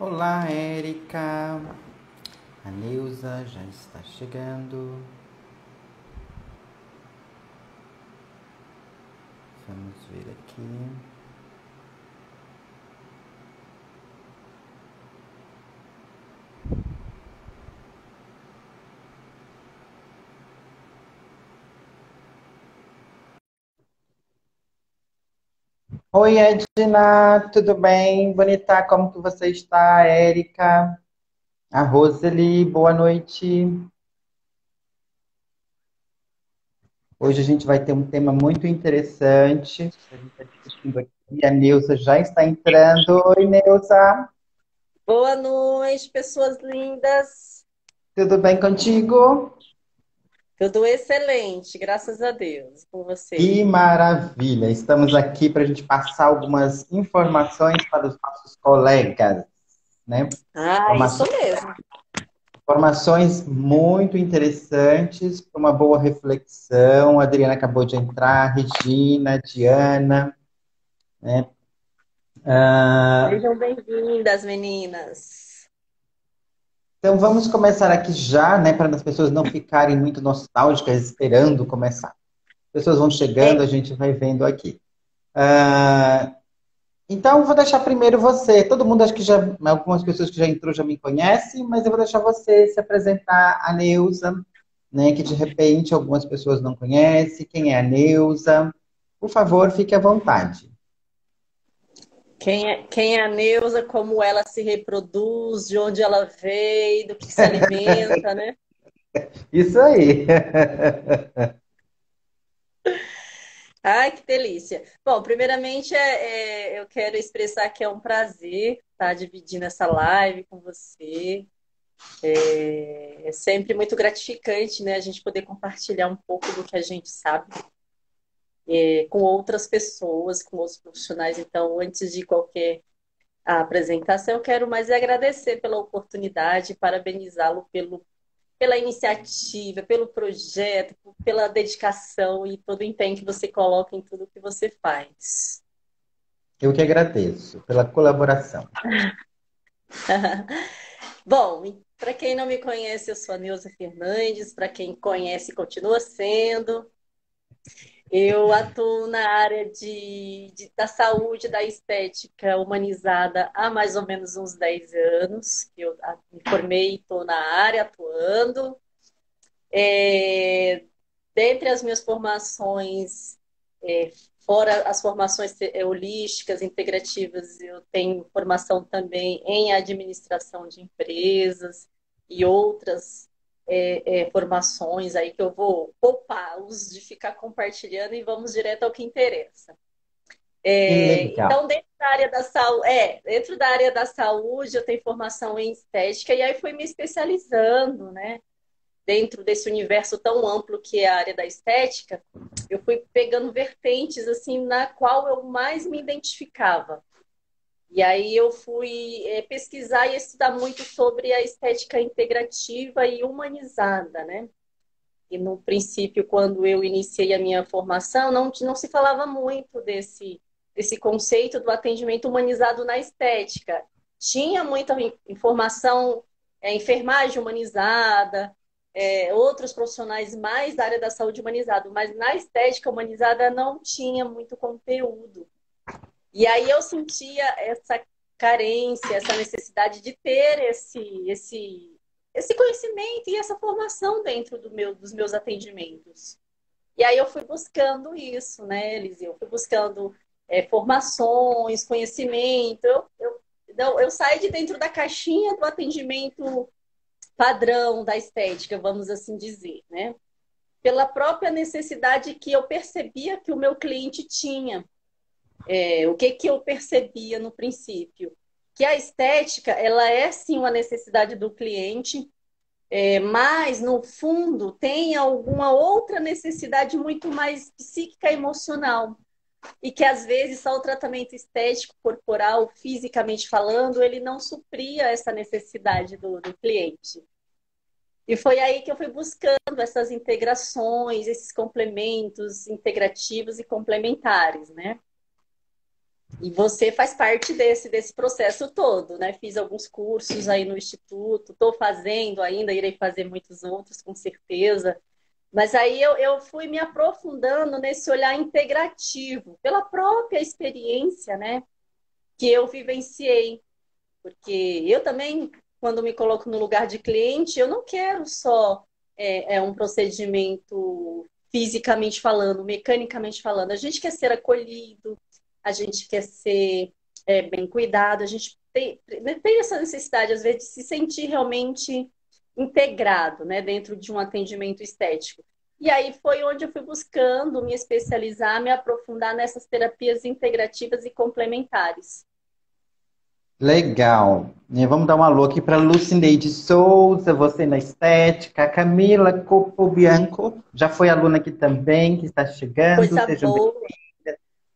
Olá, Érica. A Neuza já está chegando. Vamos ver aqui. Oi, Edna, tudo bem? Bonita, como que você está, Érica? A Roseli, boa noite. Hoje a gente vai ter um tema muito interessante. A gente está discutindo aqui. A Neuza já está entrando. Oi, Neuza. Boa noite, pessoas lindas. Tudo bem contigo? Tudo excelente, graças a Deus, com Que você. maravilha! Estamos aqui para a gente passar algumas informações para os nossos colegas, né? Ah, isso Informações, mesmo. informações muito interessantes para uma boa reflexão. A Adriana acabou de entrar, Regina, Diana, né? Ah, Sejam bem-vindas, meninas. então vamos começar aqui já, né? Para as pessoas não ficarem muito nostálgicas esperando começar. As pessoas vão chegando, É, a gente vai vendo aqui. Ah, Então, vou deixar primeiro você. Todo mundo, acho que já, algumas pessoas que já entrou já me conhecem, mas eu vou deixar você se apresentar, a Neuza, né? Que de repente algumas pessoas não conhecem. Quem é a Neuza? Por favor, fique à vontade. quem é a Neuza, como ela se reproduz, de onde ela veio, do que se alimenta, né? Isso aí. Ai, que delícia. Bom, primeiramente, eu quero expressar que é um prazer estar dividindo essa live com você. É sempre muito gratificante, né, a gente poder compartilhar um pouco do que a gente sabe com outras pessoas, com outros profissionais. Então, antes de qualquer apresentação, eu quero mais agradecer pela oportunidade, parabenizá-lo pela iniciativa, pelo projeto, pela dedicação e todo o empenho que você coloca em tudo que você faz. Eu que agradeço pela colaboração. Bom, para quem não me conhece, eu sou a Neuza Fernandes, para quem conhece, continua sendo. Eu atuo na área da saúde, da estética humanizada há mais ou menos uns 10 anos. Eu me formei e estou na área atuando. É, dentre as minhas formações, é, fora as formações holísticas, integrativas, eu tenho formação também em administração de empresas e outras formações aí que eu vou poupá-los de ficar compartilhando e vamos direto ao que interessa. Que legal. Então, dentro da área da saúde, eu tenho formação em estética e aí fui me especializando, né? Dentro desse universo tão amplo que é a área da estética, eu fui pegando vertentes assim na qual eu mais me identificava. E aí eu fui pesquisar e estudar muito sobre a estética integrativa e humanizada, né? E no princípio, quando eu iniciei a minha formação, não se falava muito desse conceito do atendimento humanizado na estética. Tinha muita informação, enfermagem humanizada, outros profissionais mais da área da saúde humanizada, mas na estética humanizada não tinha muito conteúdo. E aí eu sentia essa carência, essa necessidade de ter esse conhecimento e essa formação dentro dos meus atendimentos. E aí eu fui buscando isso, né, Elise? Eu fui buscando formações, conhecimento. Não, eu saí de dentro da caixinha do atendimento padrão da estética, vamos assim dizer, né? Pela própria necessidade que eu percebia que o meu cliente tinha. O que que eu percebia no princípio? Que a estética, ela é sim uma necessidade do cliente, mas no fundo tem alguma outra necessidade muito mais psíquica e emocional. E que às vezes só o tratamento estético, corporal, fisicamente falando, ele não supria essa necessidade do cliente. E foi aí que eu fui buscando essas integrações, esses complementos integrativos e complementares, né? E você faz parte desse processo todo, né? Fiz alguns cursos aí no Instituto, estou fazendo ainda, irei fazer muitos outros, com certeza. Mas aí eu fui me aprofundando nesse olhar integrativo, pela própria experiência, né, que eu vivenciei. Porque eu também, quando me coloco no lugar de cliente, eu não quero só um procedimento fisicamente falando, mecanicamente falando. A gente quer ser acolhido, a gente quer ser bem cuidado, a gente tem essa necessidade, às vezes, de se sentir realmente integrado, né, dentro de um atendimento estético. E aí foi onde eu fui buscando me especializar, me aprofundar nessas terapias integrativas e complementares. Legal. Vamos dar um alô aqui para Lucineide Souza, você na estética. A Camila Copobianco, já foi aluna aqui também, que está chegando. Coisa Sejam bem. boa.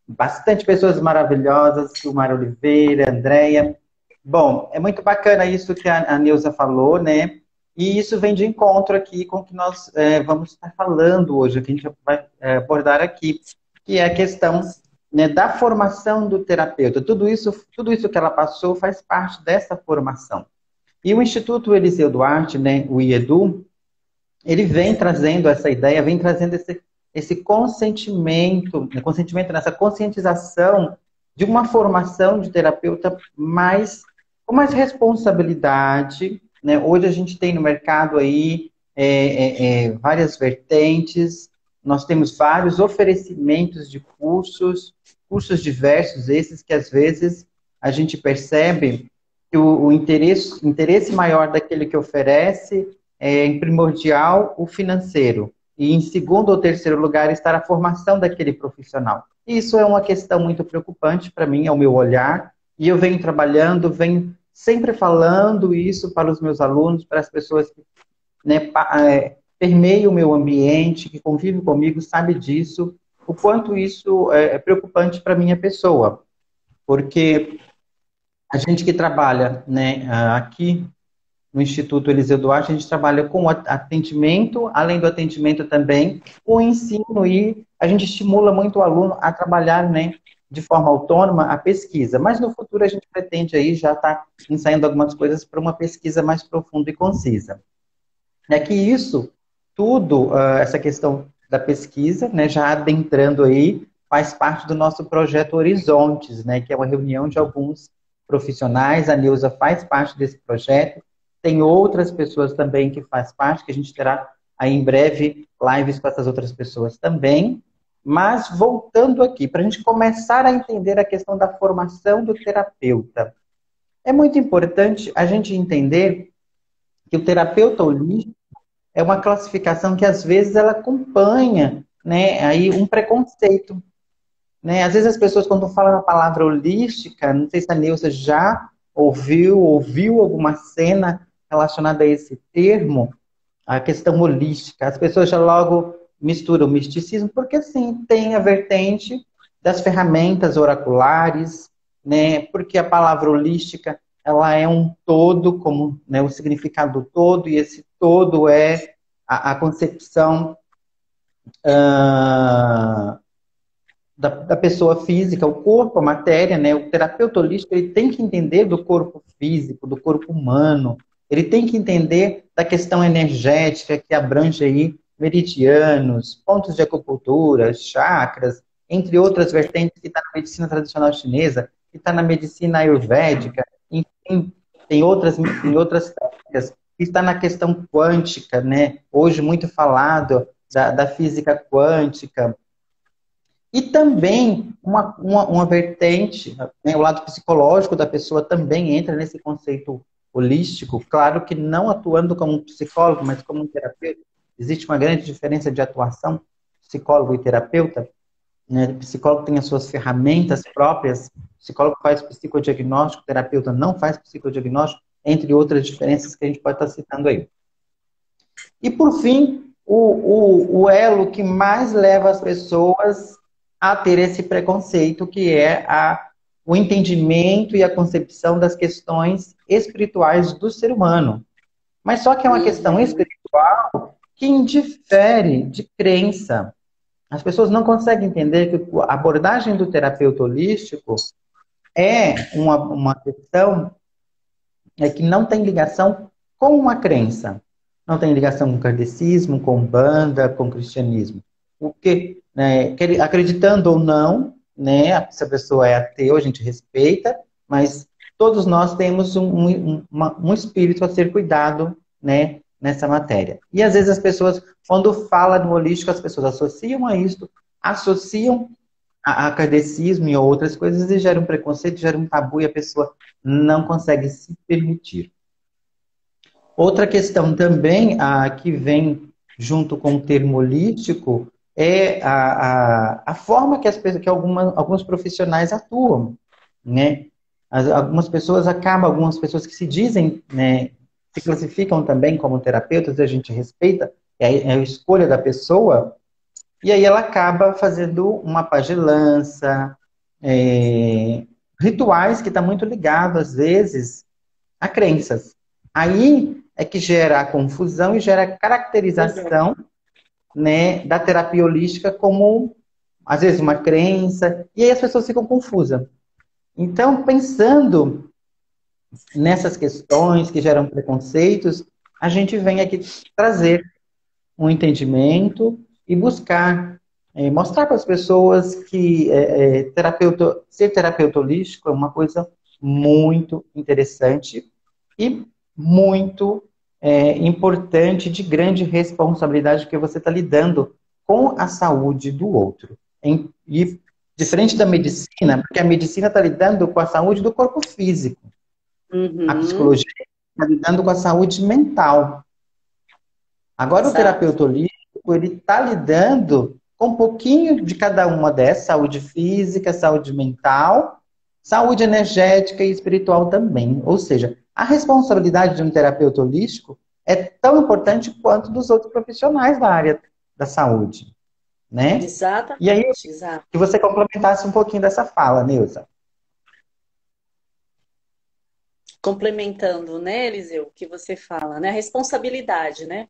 Bastante pessoas maravilhosas, Silmar Oliveira, Andréia. Bom, é muito bacana isso que a Neuza falou, né? E isso vem de encontro aqui com o que nós vamos estar falando hoje, que a gente vai abordar aqui, que é a questão, né, da formação do terapeuta. Tudo isso que ela passou faz parte dessa formação. E o Instituto Eliseu Duarte, né, o IEDU, ele vem trazendo essa ideia, vem trazendo esse consentimento, nessa conscientização de uma formação de terapeuta com mais responsabilidade, né? Hoje a gente tem no mercado aí várias vertentes, nós temos vários oferecimentos de cursos diversos, esses que às vezes a gente percebe que o interesse maior daquele que oferece em primordial o financeiro. E em segundo ou terceiro lugar está a formação daquele profissional. Isso é uma questão muito preocupante para mim, é o meu olhar, e eu venho trabalhando, venho sempre falando isso para os meus alunos, para as pessoas que, né, permeiam o meu ambiente, que convivem comigo, sabe disso, o quanto isso é preocupante para a minha pessoa. Porque a gente que trabalha, né, aqui no Instituto Eliseu Duarte, a gente trabalha com atendimento, além do atendimento também, o ensino, e a gente estimula muito o aluno a trabalhar, né, de forma autônoma a pesquisa. Mas no futuro a gente pretende aí já estar ensaiando algumas coisas para uma pesquisa mais profunda e concisa. É que isso tudo, essa questão da pesquisa, né, já adentrando aí, faz parte do nosso projeto Horizontes, né, que é uma reunião de alguns profissionais. A Neuza faz parte desse projeto. Tem outras pessoas também que faz parte, que a gente terá aí em breve lives com essas outras pessoas também. Mas voltando aqui, para a gente começar a entender a questão da formação do terapeuta, é muito importante a gente entender que o terapeuta holístico é uma classificação que às vezes ela acompanha, né, aí um preconceito, né? Às vezes as pessoas, quando falam a palavra holística, não sei se a Neuza já ouviu alguma cena relacionada a esse termo, a questão holística. As pessoas já logo misturam o misticismo, porque sim, tem a vertente das ferramentas oraculares, né? Porque a palavra holística, ela é um todo, como, né, o significado do todo, e esse todo é a concepção ah, da pessoa física, o corpo, a matéria, né? O terapeuta holístico, ele tem que entender do corpo físico, do corpo humano, ele tem que entender da questão energética que abrange aí meridianos, pontos de acupuntura, chakras, entre outras vertentes que está na medicina tradicional chinesa, que está na medicina ayurvédica, enfim, tem outras técnicas, que está na questão quântica, né? Hoje muito falado da física quântica, e também uma vertente, né, o lado psicológico da pessoa também entra nesse conceito holístico, claro que não atuando como um psicólogo, mas como um terapeuta. Existe uma grande diferença de atuação, psicólogo e terapeuta, né? O psicólogo tem as suas ferramentas próprias, o psicólogo faz psicodiagnóstico, o terapeuta não faz psicodiagnóstico, entre outras diferenças que a gente pode estar citando aí. E, por fim, o elo que mais leva as pessoas a ter esse preconceito, que é o entendimento e a concepção das questões espirituais do ser humano. Mas só que é uma questão espiritual que indifere de crença. As pessoas não conseguem entender que a abordagem do terapeuta holístico, é uma questão que não tem ligação com uma crença. Não tem ligação com kardecismo, com banda, com cristianismo. Porque, né, acreditando ou não, né, se a pessoa é ateu, a gente respeita, mas todos nós temos um espírito a ser cuidado, né, nessa matéria. E às vezes as pessoas, quando fala no holístico, as pessoas associam a isso, associam a kardecismo e outras coisas e gera um preconceito, gera um tabu e a pessoa não consegue se permitir. Outra questão também que vem junto com o termo holístico é a forma que, alguns profissionais atuam, né? Algumas pessoas algumas pessoas que se dizem, né, se classificam também como terapeutas, e a gente respeita, é a escolha da pessoa, e aí ela acaba fazendo uma pagelança, rituais que está muito ligado, às vezes, a crenças. Aí é que gera a confusão e gera a caracterização, né, da terapia holística como, às vezes, uma crença, e aí as pessoas ficam confusas. Então, pensando nessas questões que geram preconceitos, a gente vem aqui trazer um entendimento e buscar mostrar para as pessoas que ser terapeuta holístico é uma coisa muito interessante e muito importante, de grande responsabilidade, porque você está lidando com a saúde do outro. E diferente da medicina, porque a medicina está lidando com a saúde do corpo físico. A Uhum. psicologia está lidando com a saúde mental. Agora, o Exato. terapeuta holístico, ele está lidando com um pouquinho de cada uma dessas, saúde física, saúde mental, saúde energética e espiritual também. Ou seja, a responsabilidade de um terapeuta holístico é tão importante quanto dos outros profissionais da área da saúde, né? E aí, Exatamente, exato. que você complementasse um pouquinho dessa fala, Neuza. Complementando, né, Eliseu, o que você fala, né? A responsabilidade, né?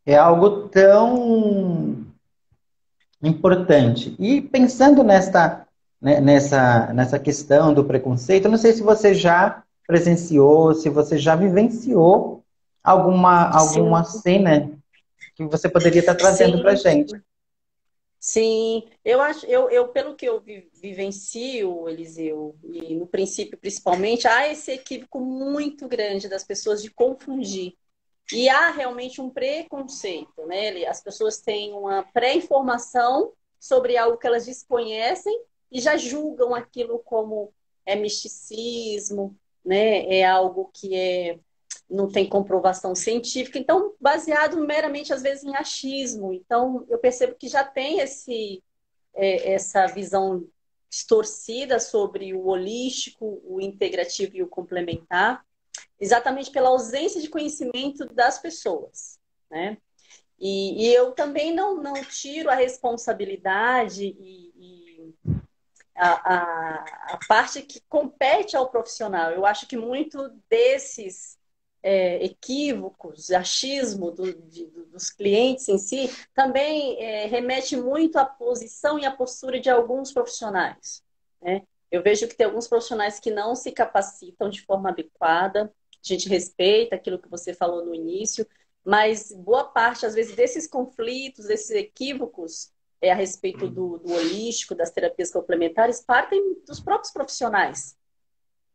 É algo tão importante. E pensando nessa questão do preconceito, eu não sei se você já presenciou, se você já vivenciou alguma Sim, cena que você poderia estar trazendo para a sim, gente. sim. Eu acho, eu pelo que eu vivencio, Eliseu, e no princípio principalmente, há esse equívoco muito grande das pessoas de confundir. E há realmente um preconceito, né? As pessoas têm uma pré-informação sobre algo que elas desconhecem e já julgam aquilo como misticismo, né? É algo que não tem comprovação científica, então baseado meramente às vezes em achismo. Então eu percebo que já tem essa visão distorcida sobre o holístico, o integrativo e o complementar, exatamente pela ausência de conhecimento das pessoas, né? E eu também não tiro a responsabilidade e a parte que compete ao profissional. Eu acho que muito desses equívocos, achismo dos clientes em si, também remete muito à posição e à postura de alguns profissionais, né? Eu vejo que tem alguns profissionais que não se capacitam de forma adequada, a gente respeita aquilo que você falou no início, mas boa parte, às vezes, desses conflitos, desses equívocos a respeito do holístico, das terapias complementares, partem dos próprios profissionais,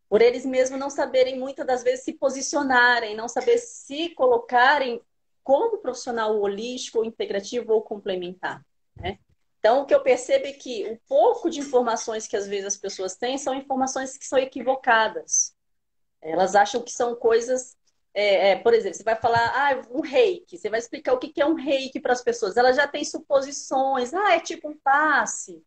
por eles mesmos não saberem muitas das vezes se posicionarem, não saber se colocarem como profissional holístico, ou integrativo ou complementar, né? Então, o que eu percebo é que o pouco de informações que às vezes as pessoas têm são informações que são equivocadas. Elas acham que são coisas. Por exemplo, você vai falar, um reiki, você vai explicar o que é um reiki para as pessoas. Elas já têm suposições, é tipo um passe,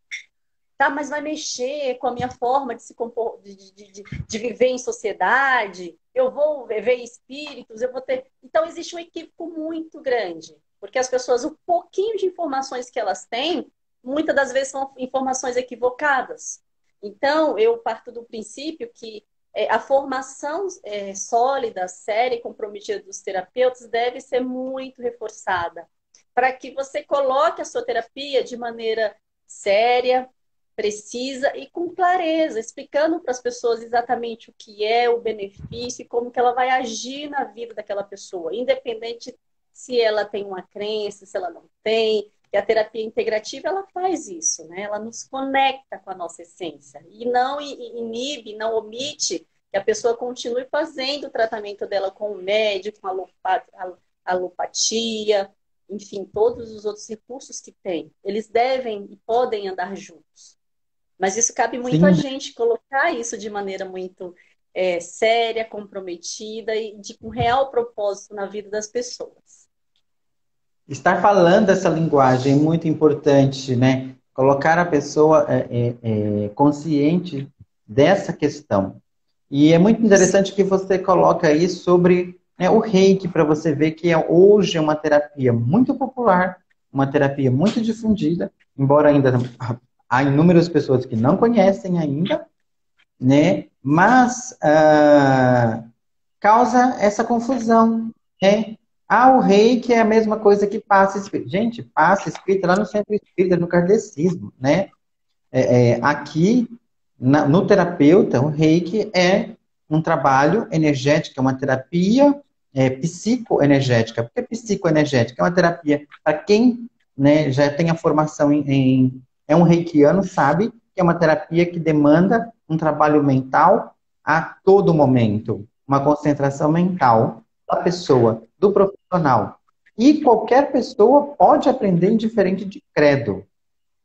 tá, mas vai mexer com a minha forma de se compor, de viver em sociedade, eu vou ver espíritos, eu vou ter. Então, existe um equívoco muito grande, porque as pessoas, o pouquinho de informações que elas têm, muitas das vezes são informações equivocadas. Então, eu parto do princípio que a formação sólida, séria e comprometida dos terapeutas deve ser muito reforçada, para que você coloque a sua terapia de maneira séria, precisa e com clareza, explicando para as pessoas exatamente o que é o benefício e como que ela vai agir na vida daquela pessoa, independente se ela tem uma crença, se ela não tem. E a terapia integrativa, ela faz isso, né? Ela nos conecta com a nossa essência e não inibe, não omite que a pessoa continue fazendo o tratamento dela com o médico, com a alopatia, enfim, todos os outros recursos que tem. Eles devem e podem andar juntos. Mas isso cabe muito a Sim, gente colocar isso de maneira muito séria, comprometida e de um real propósito na vida das pessoas. estar falando essa linguagem é muito importante, né? Colocar a pessoa consciente dessa questão. E é muito interessante que você coloca aí sobre, né, o Reiki, para você ver que hoje é uma terapia muito popular, uma terapia muito difundida, embora ainda há inúmeras pessoas que não conhecem ainda, né? Mas causa essa confusão, né? Ah, o reiki é a mesma coisa que passe espírita. Gente, passe espírita lá no centro espírita, no kardecismo, né? Aqui, no terapeuta, o reiki é um trabalho energético, é uma terapia psicoenergética. Por que psicoenergética? É uma terapia para quem, né, já tem a formação é um reikiano, sabe que é uma terapia que demanda um trabalho mental a todo momento, uma concentração mental da pessoa, do profissional. E qualquer pessoa pode aprender indiferente de credo.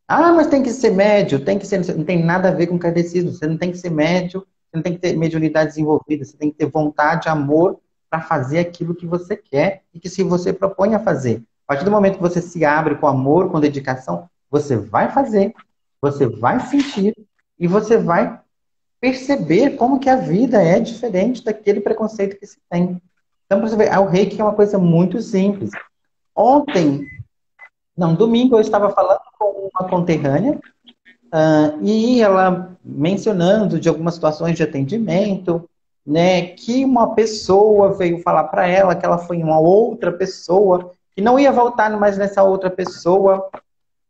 Ah, mas tem que ser médio, tem que ser. Não tem nada a ver com kardecismo. Você não tem que ser médio, você não tem que ter mediunidade desenvolvida, você tem que ter vontade, amor para fazer aquilo que você quer e que se você propõe a fazer. A partir do momento que você se abre com amor, com dedicação, você vai fazer, você vai sentir e você vai perceber como que a vida é diferente daquele preconceito que se tem. Então, para você ver, o reiki é uma coisa muito simples. Ontem, não, domingo eu estava falando com uma conterrânea e ela mencionando de algumas situações de atendimento, né, que uma pessoa veio falar para ela que ela foi uma outra pessoa, que não ia voltar mais nessa outra pessoa,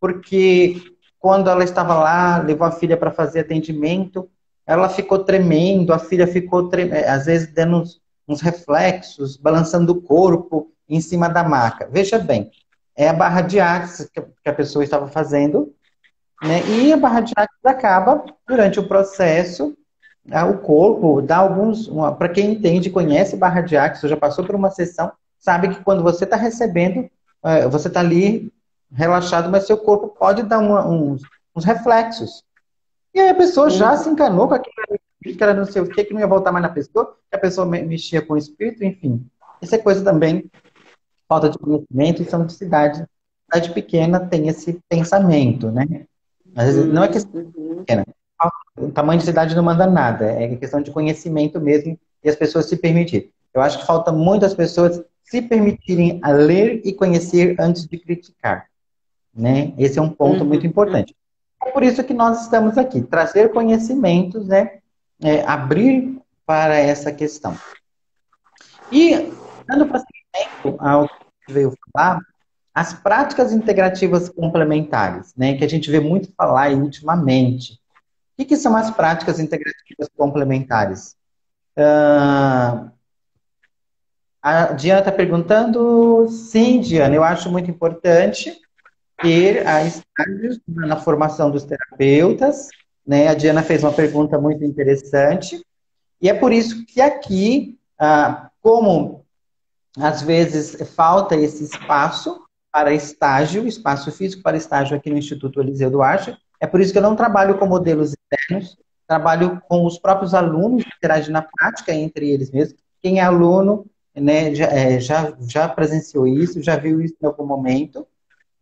porque quando ela estava lá, levou a filha para fazer atendimento, ela ficou tremendo, a filha ficou às vezes dando uns reflexos, balançando o corpo em cima da maca. Veja bem, é a barra de axis que a pessoa estava fazendo, né? E a barra de axis acaba, durante o processo, o corpo dá alguns... Para quem entende, conhece barra de axis, ou já passou por uma sessão, sabe que quando você está recebendo, você está ali relaxado, mas seu corpo pode dar uns reflexos. E aí a pessoa já se encanou com aquilo, que era não sei o que não ia voltar mais na pessoa, que a pessoa mexia com o espírito, enfim. Isso é coisa também, falta de conhecimento e são de cidade. Cidade pequena tem esse pensamento, né? Às vezes, não é questão pequena. O tamanho de cidade não manda nada. É questão de conhecimento mesmo e as pessoas se permitirem. Eu acho que falta muito as pessoas se permitirem a ler e conhecer antes de criticar, né? Esse é um ponto muito importante. É por isso que nós estamos aqui, trazer conhecimentos, né? Abrir para essa questão. E, dando prosseguimento ao que veio falar, as práticas integrativas complementares, né? Que a gente vê muito falar aí ultimamente. O que são as práticas integrativas complementares? A Diana está perguntando. Sim, Diana, eu acho muito importante ter estágios na formação dos terapeutas, né? A Diana fez uma pergunta muito interessante. E é por isso que aqui, como às vezes falta esse espaço para estágio, espaço físico para estágio aqui no Instituto Eliseu Duarte, é por isso que eu não trabalho com modelos externos, trabalho com os próprios alunos, interagem na prática entre eles mesmos. Quem é aluno, né, já presenciou isso, já viu isso em algum momento.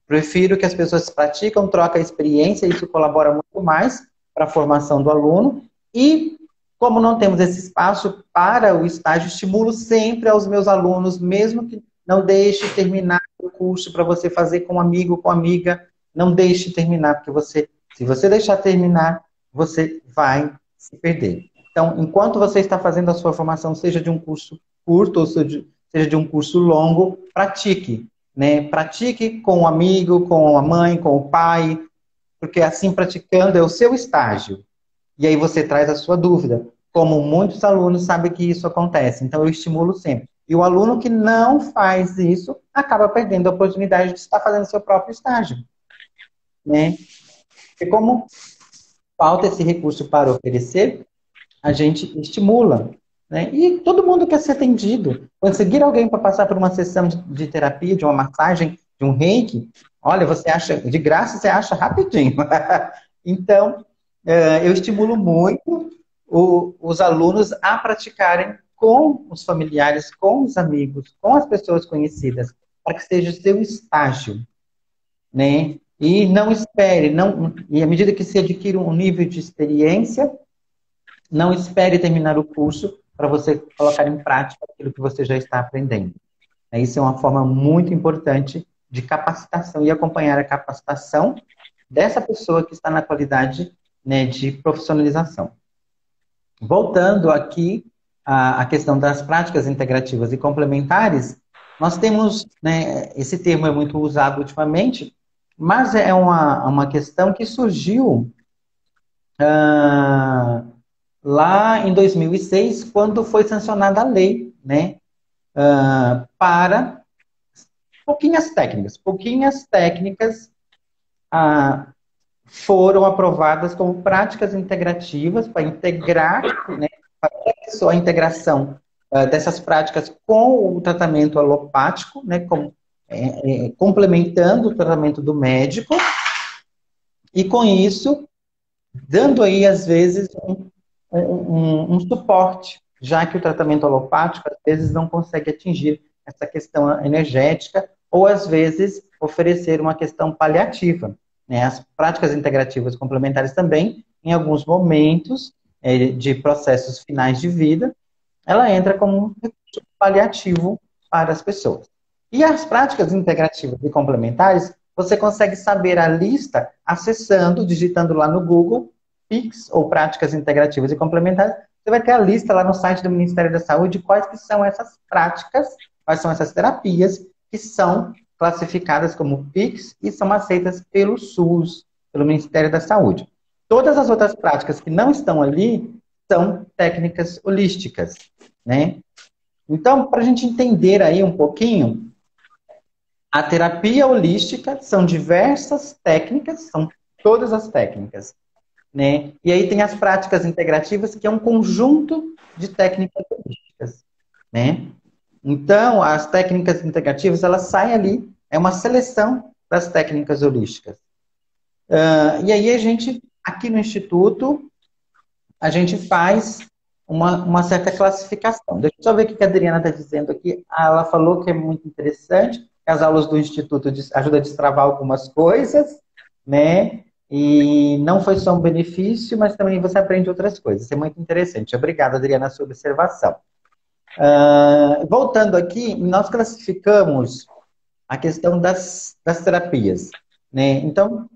Prefiro que as pessoas praticam, trocam a experiência, isso colabora muito mais para a formação do aluno. E, como não temos esse espaço para o estágio, estimulo sempre aos meus alunos, mesmo que não deixe terminar o curso para você fazer com um amigo, com amiga, não deixe terminar, porque se você deixar terminar, você vai se perder. Então, enquanto você está fazendo a sua formação, seja de um curso curto ou seja de um curso longo, pratique. Né? Pratique com o amigo, com a mãe, com o pai, porque assim praticando é o seu estágio. E aí você traz a sua dúvida. Como muitos alunos sabem que isso acontece, então eu estimulo sempre. E o aluno que não faz isso acaba perdendo a oportunidade de estar fazendo seu próprio estágio, né? E como falta esse recurso para oferecer, a gente estimula, né? E todo mundo quer ser atendido. Conseguir alguém para passar por uma sessão de terapia, de uma massagem, de um reiki, olha, você acha, de graça você acha rapidinho. Então, eu estimulo muito os alunos a praticarem com os familiares, com os amigos, com as pessoas conhecidas, para que seja o seu estágio, né? E não espere, não, e à medida que se adquire um nível de experiência, não espere terminar o curso para você colocar em prática aquilo que você já está aprendendo. Isso é uma forma muito importante de capacitação e acompanhar a capacitação dessa pessoa que está na qualidade, né, de profissionalização. Voltando aqui à questão das práticas integrativas e complementares, nós temos, né, esse termo é muito usado ultimamente, mas é uma questão que surgiu lá em 2006, quando foi sancionada a lei, né, para pouquinhas técnicas foram aprovadas como práticas integrativas para integrar, né, para a integração dessas práticas com o tratamento alopático, né, complementando o tratamento do médico, e com isso, dando aí, às vezes, um suporte, já que o tratamento alopático, às vezes, não consegue atingir essa questão energética, ou, às vezes, oferecer uma questão paliativa, né? As práticas integrativas complementares também, em alguns momentos de processos finais de vida, ela entra como um recurso paliativo para as pessoas. E as práticas integrativas e complementares, você consegue saber a lista acessando, digitando lá no Google, PICs, ou práticas integrativas e complementares. Você vai ter a lista lá no site do Ministério da Saúde de quais que são essas práticas, quais são essas terapias que são classificadas como PICs e são aceitas pelo SUS, pelo Ministério da Saúde. Todas as outras práticas que não estão ali são técnicas holísticas, né? Então, para a gente entender aí um pouquinho, a terapia holística são diversas técnicas, são todas as técnicas, né? E aí tem as práticas integrativas, que é um conjunto de técnicas holísticas, né? Então, as técnicas integrativas, elas saem ali, é uma seleção das técnicas holísticas. E aí a gente, aqui no Instituto, a gente faz uma certa classificação. Deixa eu só ver o que a Adriana está dizendo aqui. Ela falou que é muito interessante, que as aulas do Instituto ajudam a destravar algumas coisas, né? E não foi só um benefício, mas também você aprende outras coisas. Isso é muito interessante. Obrigada, Adriana, pela sua observação. Voltando aqui, nós classificamos a questão das terapias, né? Então,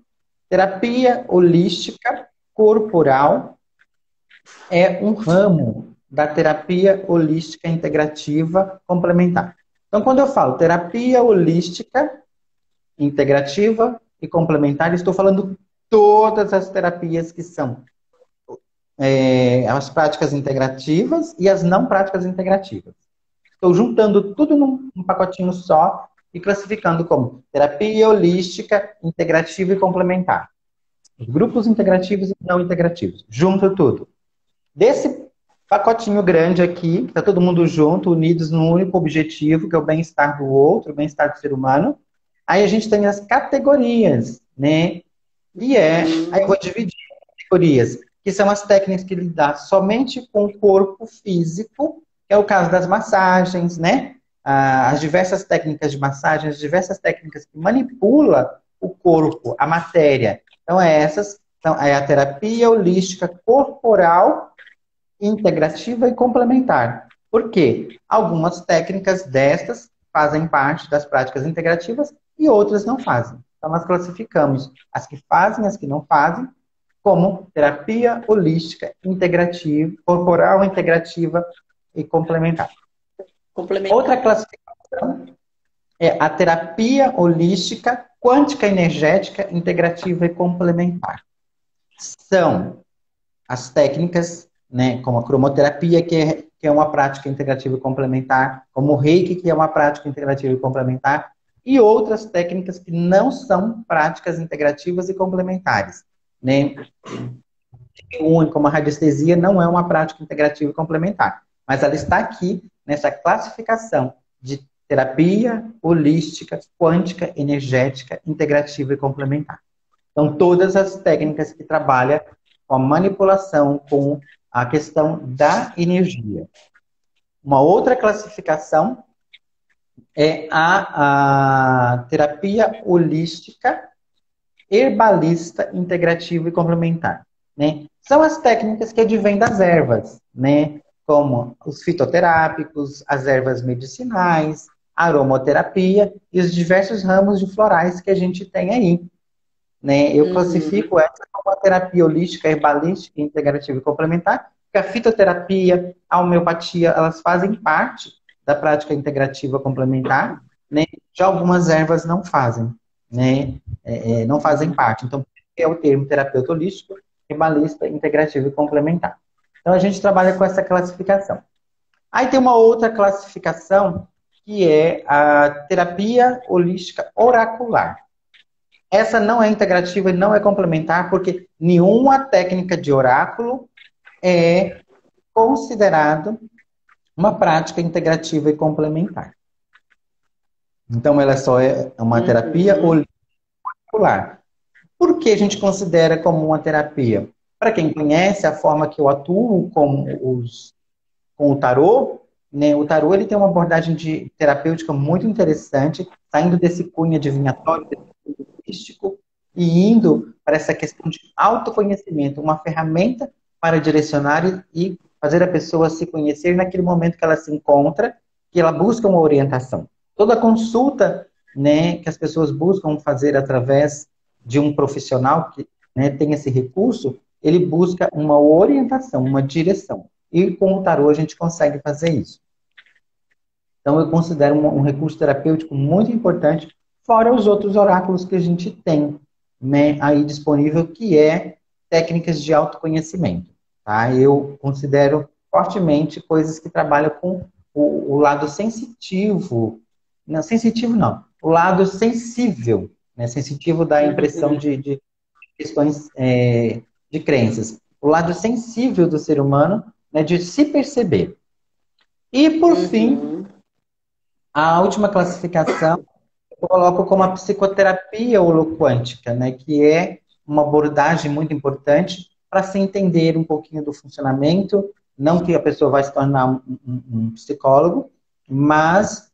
terapia holística corporal é um ramo da terapia holística integrativa complementar. Então, quando eu falo terapia holística integrativa e complementar, estou falando todas as terapias que são as práticas integrativas e as não práticas integrativas. Estou juntando tudo num pacotinho só e classificando como terapia holística, integrativa e complementar. Os grupos integrativos e não integrativos. Junto tudo. Desse pacotinho grande aqui, que está todo mundo junto, unidos num único objetivo, que é o bem-estar do outro, o bem-estar do ser humano. Aí a gente tem as categorias, né? Aí eu vou dividir em categorias, que são as técnicas que lidam somente com o corpo físico, que é o caso das massagens, né? As diversas técnicas de massagem, as diversas técnicas que manipulam o corpo, a matéria. Então, essas é a terapia holística corporal, integrativa e complementar. Por quê? Algumas técnicas destas fazem parte das práticas integrativas e outras não fazem. Então, nós classificamos as que fazem, as que não fazem, como terapia holística integrativa, corporal, integrativa e complementar. Outra classificação É a terapia holística, quântica energética, integrativa e complementar. São as técnicas, né, como a cromoterapia, que é uma prática integrativa e complementar, como o Reiki, que é uma prática integrativa e complementar, e outras técnicas que não são práticas integrativas e complementares, né? Como a radiestesia não é uma prática integrativa e complementar, mas ela está aqui nessa classificação de terapia holística, quântica, energética, integrativa e complementar. Então, todas as técnicas que trabalham com a manipulação, com a questão da energia. Uma outra classificação é a terapia holística, herbalista, integrativa e complementar, né? São as técnicas que advêm das ervas, né? Como os fitoterápicos, as ervas medicinais, a aromoterapia e os diversos ramos de florais que a gente tem aí, né? Eu classifico essa como uma terapia holística, herbalística, integrativa e complementar, porque a fitoterapia, a homeopatia, elas fazem parte da prática integrativa complementar, né? Já algumas ervas não fazem, né? Não fazem parte. Então, é o termo terapeuta holístico, herbalista, integrativo e complementar. Então, a gente trabalha com essa classificação. Aí tem uma outra classificação, que é a terapia holística oracular. Essa não é integrativa e não é complementar, porque nenhuma técnica de oráculo é considerado uma prática integrativa e complementar. Então, ela só é uma terapia holística. Por que a gente considera como uma terapia? Para quem conhece a forma que eu atuo com o tarô, né? O tarô ele tem uma abordagem de terapêutica muito interessante, saindo desse cunho adivinhatório, desse cunho místico, e indo para essa questão de autoconhecimento, uma ferramenta para direcionar e fazer a pessoa se conhecer naquele momento que ela se encontra, que ela busca uma orientação. Toda consulta, né, que as pessoas buscam fazer através de um profissional que, né, tem esse recurso, ele busca uma orientação, uma direção. E com o tarô a gente consegue fazer isso. Então eu considero um recurso terapêutico muito importante, fora os outros oráculos que a gente tem, né, aí disponível, que é técnicas de autoconhecimento. Tá? Eu considero fortemente coisas que trabalham com o lado sensitivo. Não, sensitivo não. O lado sensível. Né? Sensitivo dá a impressão de questões de crenças. O lado sensível do ser humano, né, de se perceber. E, por fim, a última classificação eu coloco como a psicoterapia holoquântica, né, que é uma abordagem muito importante para se entender um pouquinho do funcionamento, não que a pessoa vai se tornar um psicólogo, mas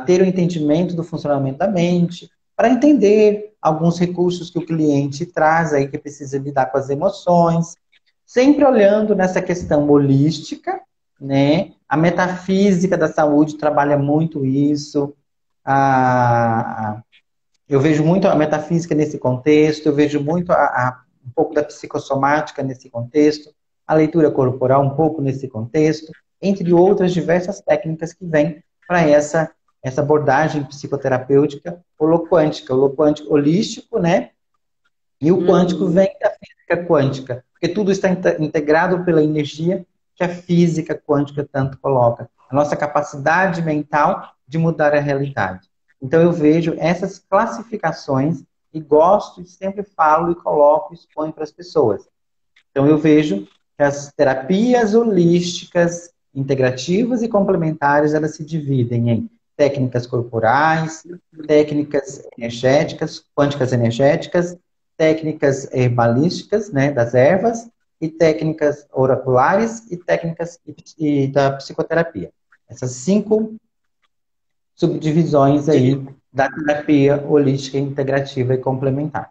ter o entendimento do funcionamento da mente, para entender alguns recursos que o cliente traz aí, que precisa lidar com as emoções, sempre olhando nessa questão holística, né? A metafísica da saúde trabalha muito isso. Eu vejo muito a metafísica nesse contexto, eu vejo muito um pouco da psicossomática nesse contexto, a leitura corporal um pouco nesse contexto, entre outras diversas técnicas que vêm para essa abordagem psicoterapêutica holoquântica, holístico, né? E o quântico vem da física quântica, porque tudo está integrado pela energia que a física quântica tanto coloca. A nossa capacidade mental de mudar a realidade. Então eu vejo essas classificações e gosto e sempre falo e coloco e exponho para as pessoas. Então eu vejo que as terapias holísticas, integrativas e complementares, elas se dividem em técnicas corporais, técnicas energéticas, quânticas energéticas, técnicas herbalísticas, né, das ervas, e técnicas oraculares e técnicas da psicoterapia. Essas 5 subdivisões aí da terapia holística, integrativa e complementar.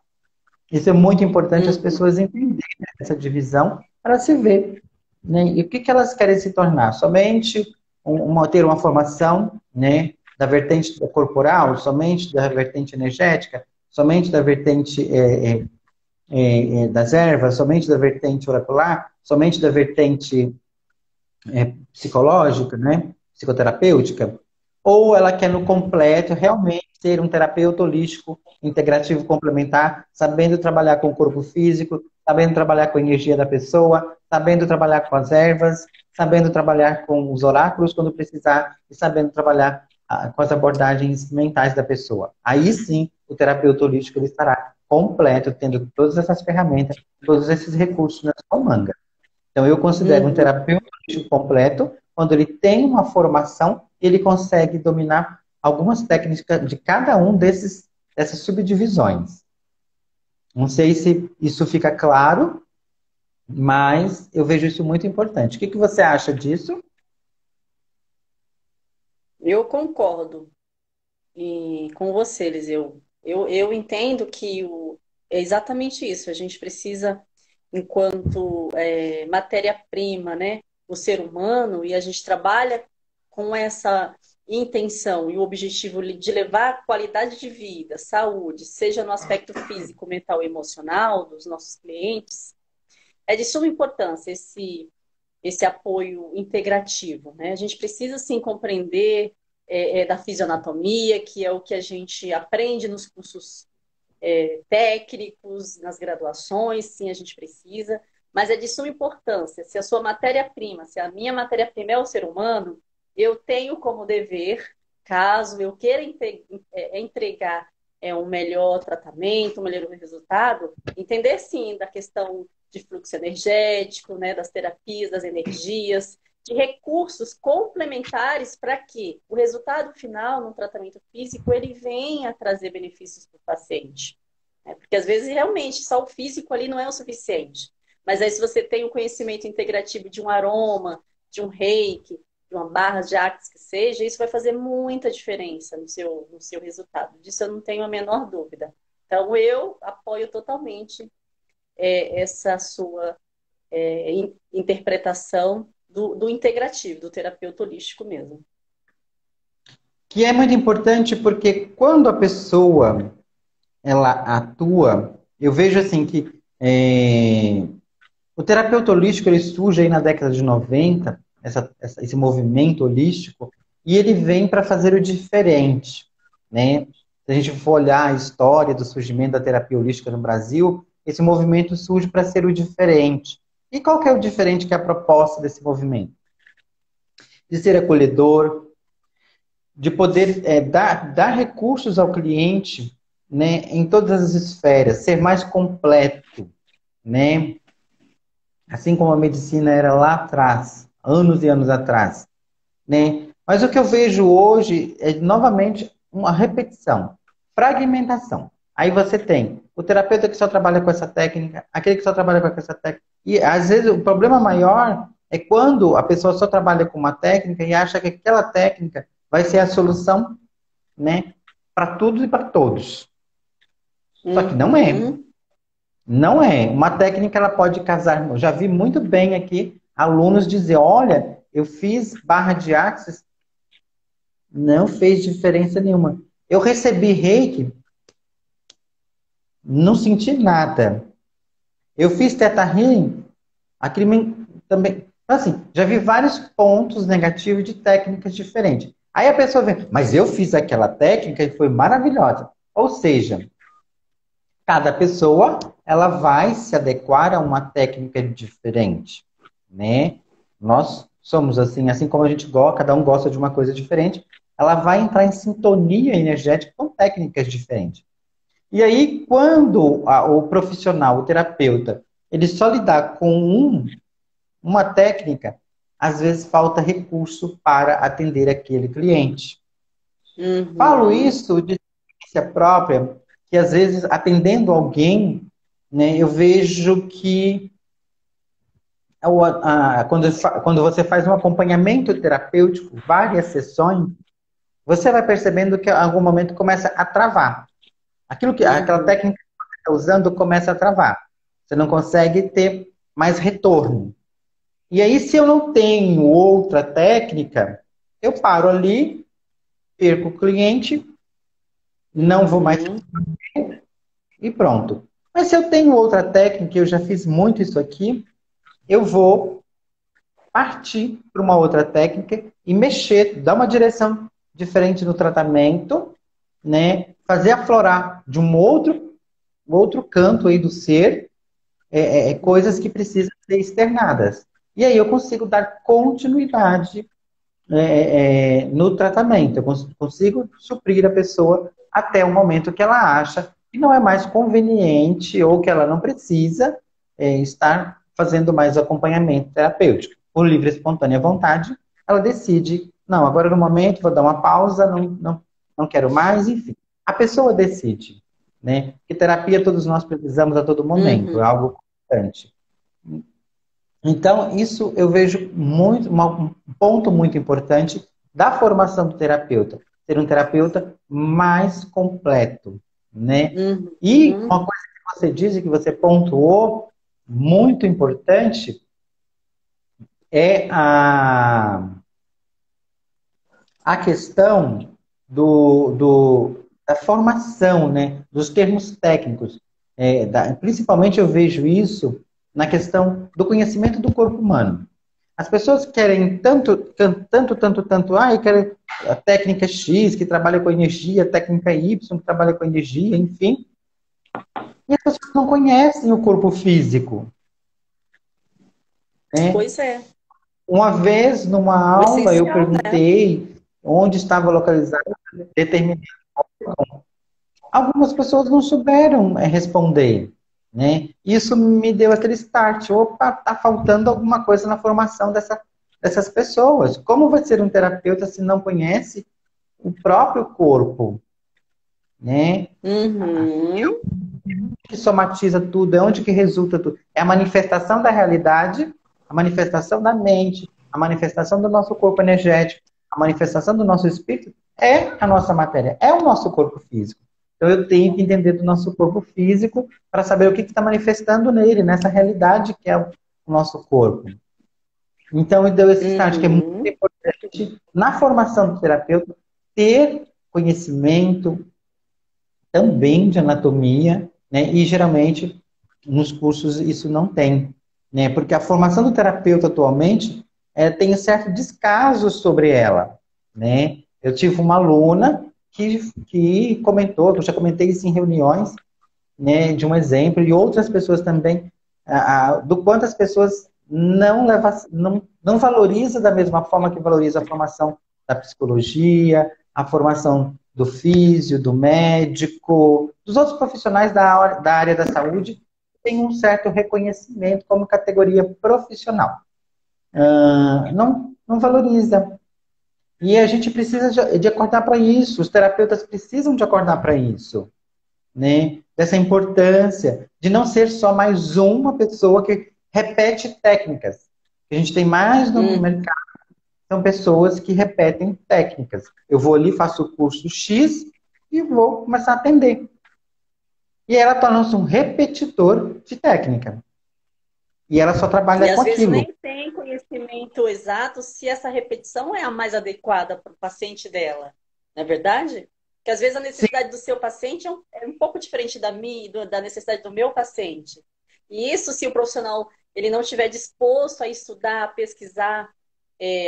Isso é muito importante as pessoas entenderem essa divisão para se ver, né? E o que elas querem se tornar? Somente ter uma formação, né, da vertente corporal, somente da vertente energética, somente da vertente das ervas, somente da vertente oracular, somente da vertente psicológica, né, psicoterapêutica, ou ela quer no completo realmente ser um terapeuta holístico, integrativo complementar, sabendo trabalhar com o corpo físico, sabendo trabalhar com a energia da pessoa, sabendo trabalhar com as ervas, sabendo trabalhar com os oráculos quando precisar e sabendo trabalhar com as abordagens mentais da pessoa. Aí sim, o terapeuta holístico ele estará completo, tendo todas essas ferramentas, todos esses recursos na sua manga. Então, eu considero um Uhum. terapeuta holístico completo quando ele tem uma formação e ele consegue dominar algumas técnicas de cada um dessas subdivisões. Não sei se isso fica claro, mas eu vejo isso muito importante. O que você acha disso? Eu concordo com você, Eliseu. Eu entendo que é exatamente isso. A gente precisa, enquanto matéria-prima, né, o ser humano, e a gente trabalha com essa intenção e o objetivo de levar qualidade de vida, saúde, seja no aspecto físico, mental e emocional dos nossos clientes, é de suma importância esse apoio integrativo, né? A gente precisa, sim, compreender da fisioanatomia, que é o que a gente aprende nos cursos técnicos, nas graduações, sim, a gente precisa, mas é de suma importância. Se a sua matéria-prima, se a minha matéria-prima é o ser humano, eu tenho como dever, caso eu queira entregar um melhor tratamento, um melhor resultado, entender sim da questão de fluxo energético, né, das terapias, das energias, de recursos complementares para que o resultado final no tratamento físico ele venha a trazer benefícios para o paciente. Porque às vezes realmente só o físico ali não é o suficiente. Mas aí se você tem o conhecimento integrativo de um aroma, de um reiki, de uma barra de axis que seja, isso vai fazer muita diferença no seu resultado. Disso eu não tenho a menor dúvida. Então eu apoio totalmente essa sua interpretação do integrativo, do terapeuta holístico mesmo. Que é muito importante porque quando a pessoa ela atua, eu vejo assim que o terapeuta holístico ele surge aí na década de 90, esse movimento holístico, e ele vem para fazer o diferente, né? Se a gente for olhar a história do surgimento da terapia holística no Brasil, esse movimento surge para ser o diferente. E qual que é o diferente que é a proposta desse movimento? De ser acolhedor, de poder dar recursos ao cliente, né, em todas as esferas, ser mais completo, né? Assim como a medicina era lá atrás, anos e anos atrás, né? Mas o que eu vejo hoje é novamente uma repetição, fragmentação. Aí você tem o terapeuta que só trabalha com essa técnica, aquele que só trabalha com essa técnica. E às vezes o problema maior é quando a pessoa só trabalha com uma técnica e acha que aquela técnica vai ser a solução, né, para tudo e para todos. Só que não é. Uhum. Não é. Uma técnica ela pode casar. Eu já vi muito bem aqui alunos dizer, olha, eu fiz barra de axis, não fez diferença nenhuma. Eu recebi reiki, não senti nada. Eu fiz teta healing, também. Então, assim, já vi vários pontos negativos de técnicas diferentes. Aí a pessoa vem, mas eu fiz aquela técnica e foi maravilhosa. Ou seja, cada pessoa ela vai se adequar a uma técnica diferente, né? Nós somos assim como a gente gosta, cada um gosta de uma coisa diferente, ela vai entrar em sintonia energética com técnicas diferentes. E aí, quando o profissional, o terapeuta, ele só lidar com uma técnica, às vezes falta recurso para atender aquele cliente. Falo Uhum. isso de experiência própria, que às vezes atendendo alguém, né, eu vejo que quando você faz um acompanhamento terapêutico, várias sessões, você vai percebendo que em algum momento começa a travar. Aquela Uhum. técnica que você está usando começa a travar. Você não consegue ter mais retorno. E aí, se eu não tenho outra técnica, eu paro ali, perco o cliente, não vou mais Uhum. e pronto. Mas se eu tenho outra técnica, eu já fiz muito isso aqui, eu vou partir para uma outra técnica e mexer, dar uma direção. diferente no tratamento, né? Fazer aflorar de um outro canto aí do ser coisas que precisam ser externadas. E aí eu consigo dar continuidade no tratamento. Eu consigo suprir a pessoa até o momento que ela acha que não é mais conveniente ou que ela não precisa estar fazendo mais acompanhamento terapêutico. Por livre e espontânea vontade, ela decide, não, agora no momento vou dar uma pausa, não quero mais, enfim. A pessoa decide, né? Que terapia todos nós precisamos a todo momento, é Uhum. algo constante. Então, isso eu vejo muito, um ponto muito importante da formação do terapeuta. Ser um terapeuta mais completo, né? E Uhum. uma coisa que você disse, que você pontuou, muito importante, é a questão da formação, né? Dos termos técnicos. Principalmente eu vejo isso na questão do conhecimento do corpo humano. As pessoas querem tanto, eu quero a técnica X, que trabalha com energia, a técnica Y, que trabalha com energia, enfim. E as pessoas não conhecem o corpo físico, né? Pois é. Uma vez, numa O aula, eu essencial, né? perguntei onde estava localizado determinado. Algumas pessoas não souberam responder, né? Isso me deu aquele start. Opa, tá faltando alguma coisa na formação dessas pessoas. Como vai ser um terapeuta se não conhece o próprio corpo, né? Uhum. Que somatiza tudo, é onde que resulta tudo. É a manifestação da realidade, a manifestação da mente, a manifestação do nosso corpo energético, a manifestação do nosso espírito é a nossa matéria, é o nosso corpo físico. Então eu tenho que entender do nosso corpo físico para saber o que está manifestando nele, nessa realidade que é o nosso corpo. Então, deu esse start que é muito Uhum. importante na formação do terapeuta ter conhecimento também de anatomia, né? E geralmente nos cursos isso não tem, né? Porque a formação do terapeuta atualmente tem um certo descaso sobre ela, né? Eu tive uma aluna que comentou, que eu já comentei isso em reuniões, né? De um exemplo e outras pessoas também, do quanto as pessoas não valoriza da mesma forma que valoriza a formação da psicologia, a formação do físio, do médico, dos outros profissionais da área da saúde, tem um certo reconhecimento como categoria profissional. Não valoriza. E a gente precisa de acordar para isso, os terapeutas precisam de acordar para isso, né? Dessa importância de não ser só mais uma pessoa que repete técnicas. A gente tem mais no Uhum. mercado, são pessoas que repetem técnicas. Eu vou ali, faço o curso X e vou começar a atender. E ela torna-se um repetidor de técnica. E ela só E trabalha com às vezes aquilo. nem tem conhecimento exato se essa repetição é a mais adequada para o paciente dela. Não é verdade? Porque às vezes a Sim, necessidade do seu paciente é um pouco diferente da minha, da necessidade do meu paciente. E isso, se o profissional ele não estiver disposto a estudar, a pesquisar,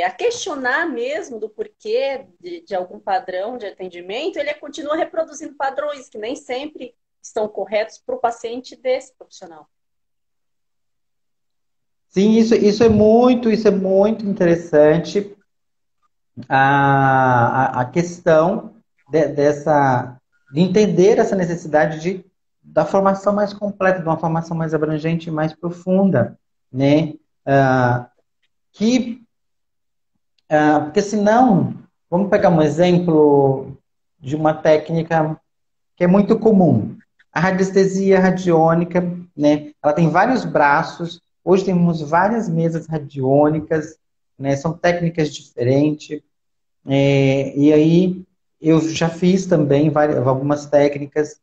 a questionar mesmo do porquê de algum padrão de atendimento, ele continua reproduzindo padrões que nem sempre estão corretos para o paciente desse profissional. sim, isso é muito interessante. A questão de entender essa necessidade da formação mais completa, de uma formação mais abrangente e mais profunda, né? Ah, que, porque senão, vamos pegar um exemplo de uma técnica que é muito comum. A radiestesia radiônica, né? Ela tem vários braços. Hoje temos várias mesas radiônicas, né? São técnicas diferentes. E aí eu já fiz também algumas técnicas.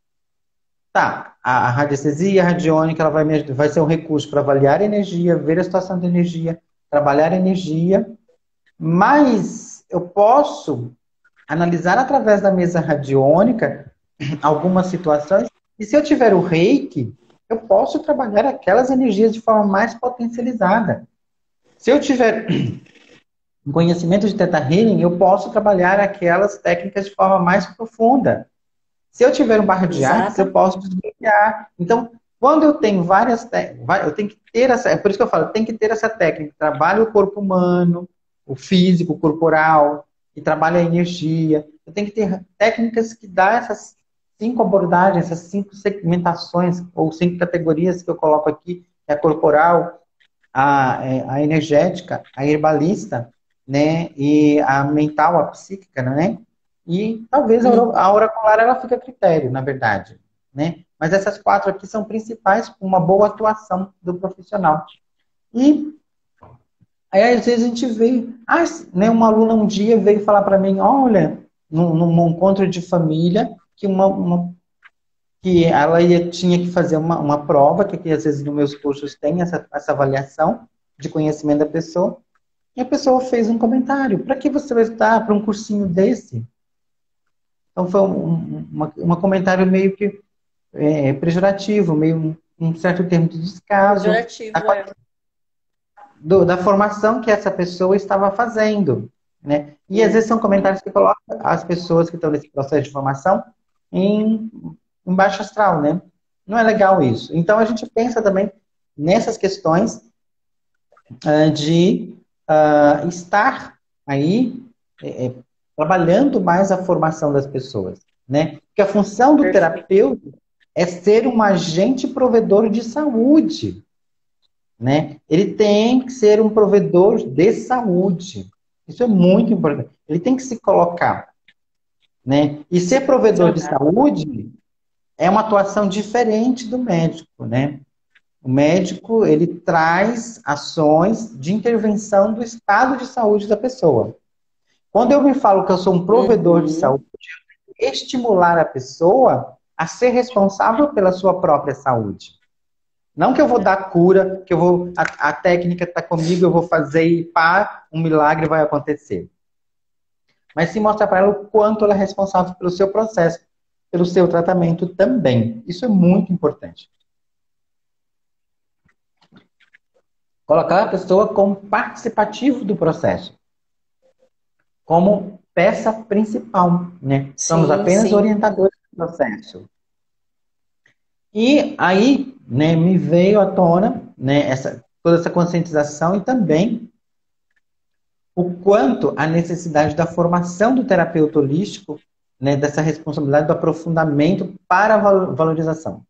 Tá, a radiestesia radiônica ela vai ser um recurso para avaliar a energia, ver a situação da energia, trabalhar a energia, mas eu posso analisar através da mesa radiônica algumas situações, e se eu tiver o reiki, eu posso trabalhar aquelas energias de forma mais potencializada. Se eu tiver em conhecimento de Theta Healing, eu posso trabalhar aquelas técnicas de forma mais profunda. Se eu tiver um barra de artes, eu Exato. posso desbloquear. Então, quando eu tenho várias técnicas, eu tenho que ter essa, é por isso que eu falo, tem que ter essa técnica, trabalha o corpo humano, o físico, o corporal, e trabalha a energia. Eu tenho que ter técnicas que dão essas 5 abordagens, essas 5 segmentações, ou 5 categorias que eu coloco aqui, que é a corporal, a energética, a herbalista, né, e a mental, a psíquica, né, e talvez a oracular ela fica a critério, na verdade, né, mas essas 4 aqui são principais para uma boa atuação do profissional. E aí, às vezes, a gente vê, né, uma aluna um dia veio falar para mim, olha, num encontro de família, que ela tinha que fazer uma prova, que aqui, às vezes, nos meus cursos tem essa avaliação de conhecimento da pessoa, e a pessoa fez um comentário, para que você vai estudar para um cursinho desse? Então, foi um comentário meio que pejorativo, meio um certo termo de descaso Pejorativo, é. da formação que essa pessoa estava fazendo, né? E às vezes são comentários que colocam as pessoas que estão nesse processo de formação em baixo astral, né? Não é legal isso. Então a gente pensa também nessas questões de estar aí trabalhando mais a formação das pessoas, né? Porque a função do terapeuta é ser um agente provedor de saúde, né? Ele tem que ser um provedor de saúde. Isso é muito importante. Ele tem que se colocar, né? E ser provedor de saúde é uma atuação diferente do médico, né? O médico, ele traz ações de intervenção do estado de saúde da pessoa. Quando eu me falo que eu sou um provedor de saúde, eu tenho que estimular a pessoa a ser responsável pela sua própria saúde. Não que eu vou dar cura, que a técnica está comigo, eu vou fazer e pá, um milagre vai acontecer. Mas sim mostrar para ela o quanto ela é responsável pelo seu processo, pelo seu tratamento também. Isso é muito importante. Colocar a pessoa como participativo do processo, como peça principal, né? Somos apenas orientadores do processo. E aí, né, me veio à tona, né, toda essa conscientização e também o quanto a necessidade da formação do terapeuta holístico, né, dessa responsabilidade do aprofundamento para a valorização.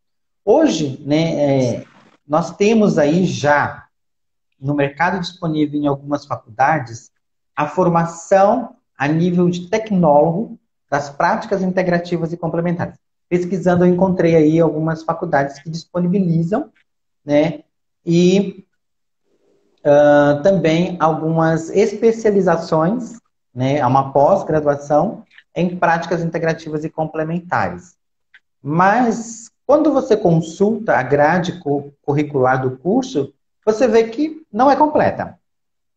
Hoje, né, nós temos aí já no mercado disponível em algumas faculdades a formação a nível de tecnólogo das práticas integrativas e complementares. Pesquisando, eu encontrei aí algumas faculdades que disponibilizam, né, e também algumas especializações, né, uma pós-graduação em práticas integrativas e complementares. Mas, quando você consulta a grade curricular do curso, você vê que não é completa.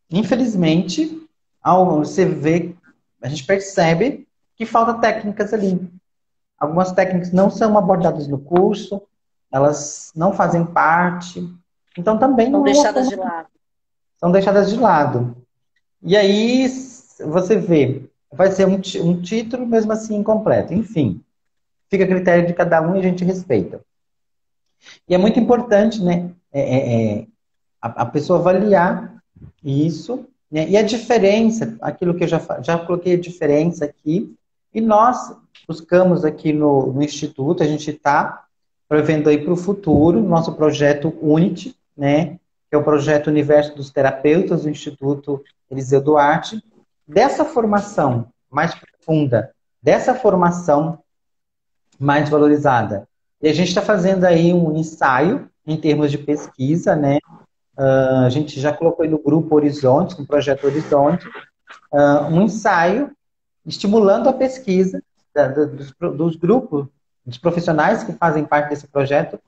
Infelizmente, a gente percebe que falta técnicas ali. Algumas técnicas não são abordadas no curso, elas não fazem parte. Então, também não são deixadas de lado. São deixadas de lado. E aí, você vê, vai ser um título, mesmo assim, incompleto. Enfim, fica a critério de cada um e a gente respeita. E é muito importante, né, a pessoa avaliar isso, né, e a diferença, aquilo que eu já coloquei a diferença aqui, e nós buscamos aqui no Instituto, a gente está prevendo aí para o futuro, nosso projeto Unity, né, que é o projeto Universo dos Terapeutas do Instituto Eliseu Duarte, dessa formação mais profunda, dessa formação mais valorizada. E a gente está fazendo aí um ensaio em termos de pesquisa, né? A gente já colocou aí no grupo Horizontes, no projeto Horizonte, um ensaio estimulando a pesquisa dos grupos, dos profissionais que fazem parte desse projeto,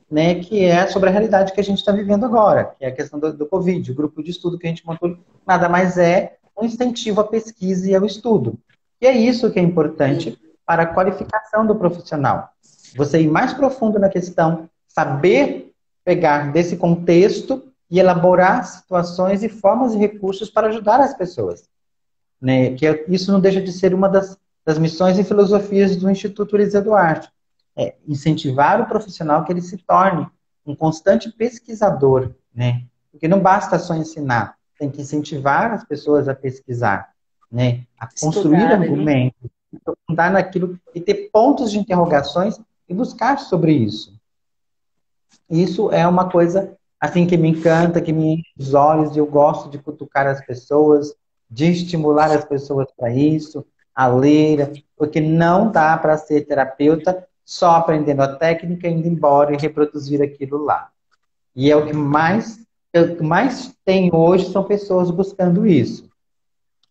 né, que é sobre a realidade que a gente está vivendo agora, que é a questão do Covid. O grupo de estudo que a gente montou nada mais é um incentivo à pesquisa e ao estudo. E é isso que é importante para a qualificação do profissional. Você ir mais profundo na questão, saber pegar desse contexto e elaborar situações e formas e recursos para ajudar as pessoas, né? Isso não deixa de ser uma das missões e filosofias do Instituto Eliseu Duarte. É incentivar o profissional que ele se torne um constante pesquisador, né? Porque não basta só ensinar, tem que incentivar as pessoas a pesquisar, né? A construir Estudar, né? argumentos, aprofundar naquilo e ter pontos de interrogações e buscar sobre isso. Isso é uma coisa assim que me encanta, que me enche os olhos, e eu gosto de cutucar as pessoas, de estimular as pessoas para isso, a ler, porque não dá para ser terapeuta só aprendendo a técnica, indo embora e reproduzir aquilo lá. E é o que mais tem hoje são pessoas buscando isso.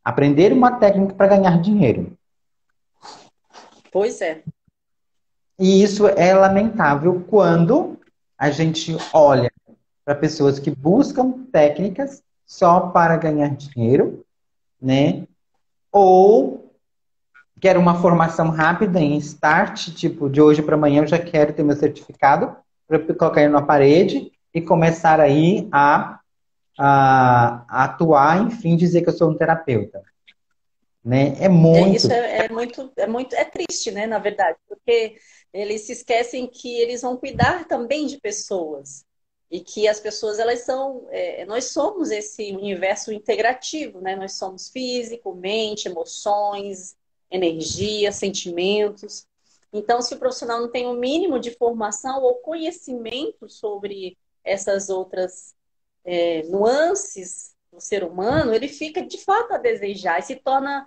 Aprender uma técnica para ganhar dinheiro. Pois é. E isso é lamentável quando a gente olha para pessoas que buscam técnicas só para ganhar dinheiro, né? Ou quer uma formação rápida em start, tipo, de hoje para amanhã eu já quero ter meu certificado para colocar ele na parede e começar aí a atuar, enfim, dizer que eu sou um terapeuta, né? É Isso muito. é triste, né, na verdade, porque eles se esquecem que eles vão cuidar também de pessoas e que as pessoas elas são, nós somos esse universo integrativo, né? Nós somos físico, mente, emoções, energia, sentimentos. Então, se o profissional não tem o mínimo de formação ou conhecimento sobre essas outras nuances do ser humano, ele fica de fato a desejar e se torna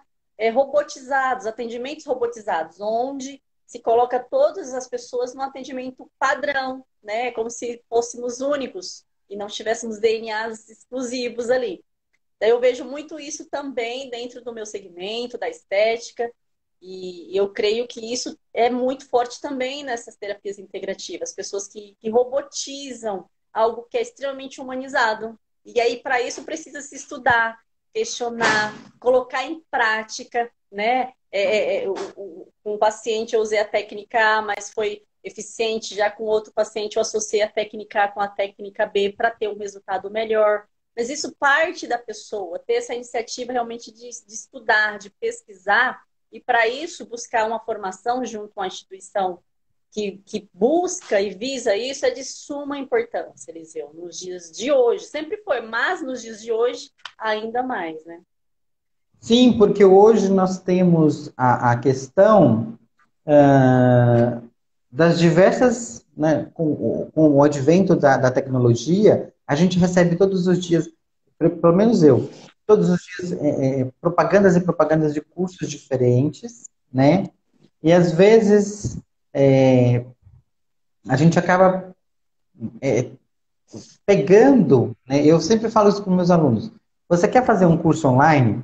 robotizados, atendimentos robotizados, onde se coloca todas as pessoas no atendimento padrão, né? Como se fôssemos únicos e não tivéssemos DNAs exclusivos ali. Daí eu vejo muito isso também dentro do meu segmento, da estética, e eu creio que isso é muito forte também nessas terapias integrativas, pessoas que robotizam algo que é extremamente humanizado. E aí, para isso, precisa se estudar, questionar, colocar em prática, né? Com um paciente eu usei a técnica A, mas foi eficiente, já com outro paciente eu associei a técnica A com a técnica B para ter um resultado melhor. Mas isso parte da pessoa, ter essa iniciativa realmente de estudar, de pesquisar, e para isso buscar uma formação junto à instituição que busca e visa isso é de suma importância, Eliseu, nos dias de hoje. Sempre foi, mas nos dias de hoje, ainda mais, né? Sim, porque hoje nós temos a questão das diversas, né, com o advento da tecnologia, a gente recebe todos os dias, pelo menos eu, todos os dias propagandas e propagandas de cursos diferentes, né? E às vezes a gente acaba pegando, né? Eu sempre falo isso com meus alunos. Você quer fazer um curso online?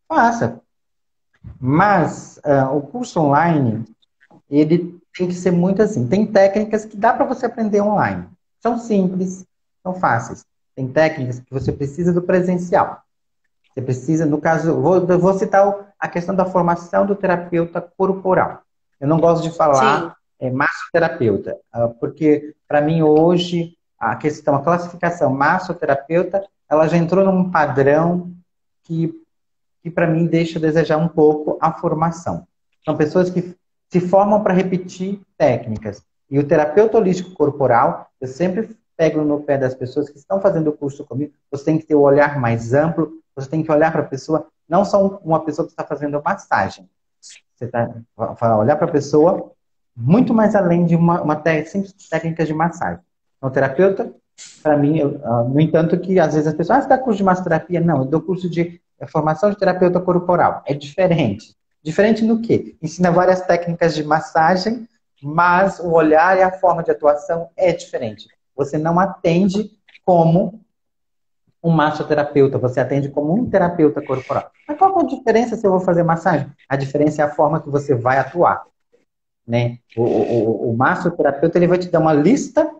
Faça. Mas o curso online, ele tem que ser muito assim. Tem técnicas que dá para você aprender online. São simples, são fáceis. Tem técnicas que você precisa do presencial. Você precisa, no caso, vou citar a questão da formação do terapeuta corporal. Eu não gosto de Sim, falar massoterapeuta, porque para mim hoje a classificação massoterapeuta, ela já entrou num padrão que para mim deixa a desejar um pouco a formação. São pessoas que se formam para repetir técnicas. E o terapeuta holístico corporal, eu sempre pego no pé das pessoas que estão fazendo o curso comigo, você tem que ter o olhar mais amplo, você tem que olhar para a pessoa, não só uma pessoa que está fazendo massagem. Você vai olhar para a pessoa muito mais além de uma simples técnica de massagem. Então, o terapeuta, para mim, no entanto, que às vezes as pessoas, você dá curso de massoterapia? Não, eu dou curso de formação de terapeuta corporal. É diferente. Diferente no quê? Ensina várias técnicas de massagem, mas o olhar e a forma de atuação é diferente. Você não atende como um massoterapeuta, você atende como um terapeuta corporal. Mas qual é a diferença se eu vou fazer massagem? A diferença é a forma que você vai atuar, né? O massoterapeuta, ele vai te dar uma lista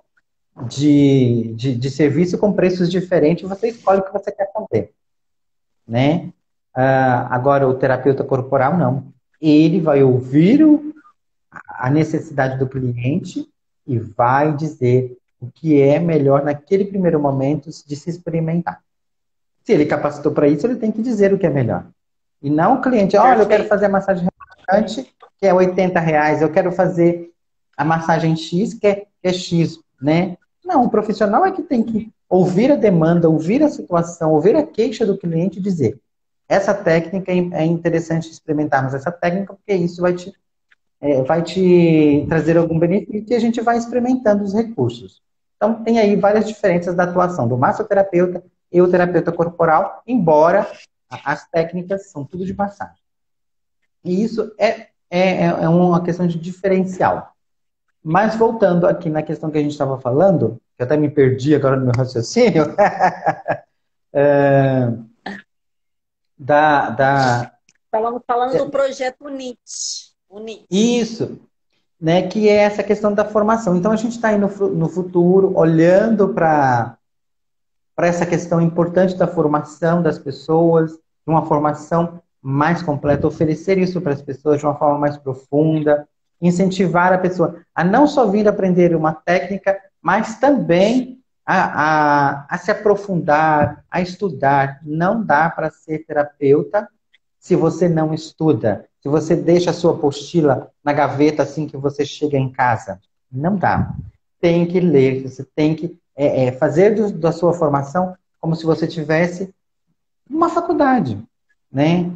de serviço com preços diferentes, você escolhe o que você quer fazer, né? Agora, o terapeuta corporal, não. Ele vai ouvir a necessidade do cliente e vai dizer o que é melhor naquele primeiro momento de se experimentar. Se ele capacitou para isso, ele tem que dizer o que é melhor. E não o cliente, olha, eu quero Perfeito. fazer a massagem relaxante, que é R$ 80, eu quero fazer a massagem X, que é X, né? Não, o profissional é que tem que ouvir a demanda, ouvir a situação, ouvir a queixa do cliente e dizer, essa técnica é interessante experimentarmos essa técnica, porque isso vai te trazer algum benefício e a gente vai experimentando os recursos. Então, tem aí várias diferenças da atuação do massoterapeuta e o terapeuta corporal, embora as técnicas são tudo de massagem. E isso é uma questão de diferencial. Mas voltando aqui na questão que a gente estava falando, que eu até me perdi agora no meu raciocínio, da, Falando do projeto UNIT. UNIT. isso, né, que é essa questão da formação. Então, a gente está aí no futuro, olhando para essa questão importante da formação das pessoas, de uma formação mais completa, oferecer isso para as pessoas de uma forma mais profunda, incentivar a pessoa a não só vir aprender uma técnica, mas também a se aprofundar, a estudar. Não dá para ser terapeuta se você não estuda, se você deixa a sua apostila na gaveta assim que você chega em casa. Não dá. Tem que ler, você tem que fazer da sua formação como se você tivesse uma faculdade, né?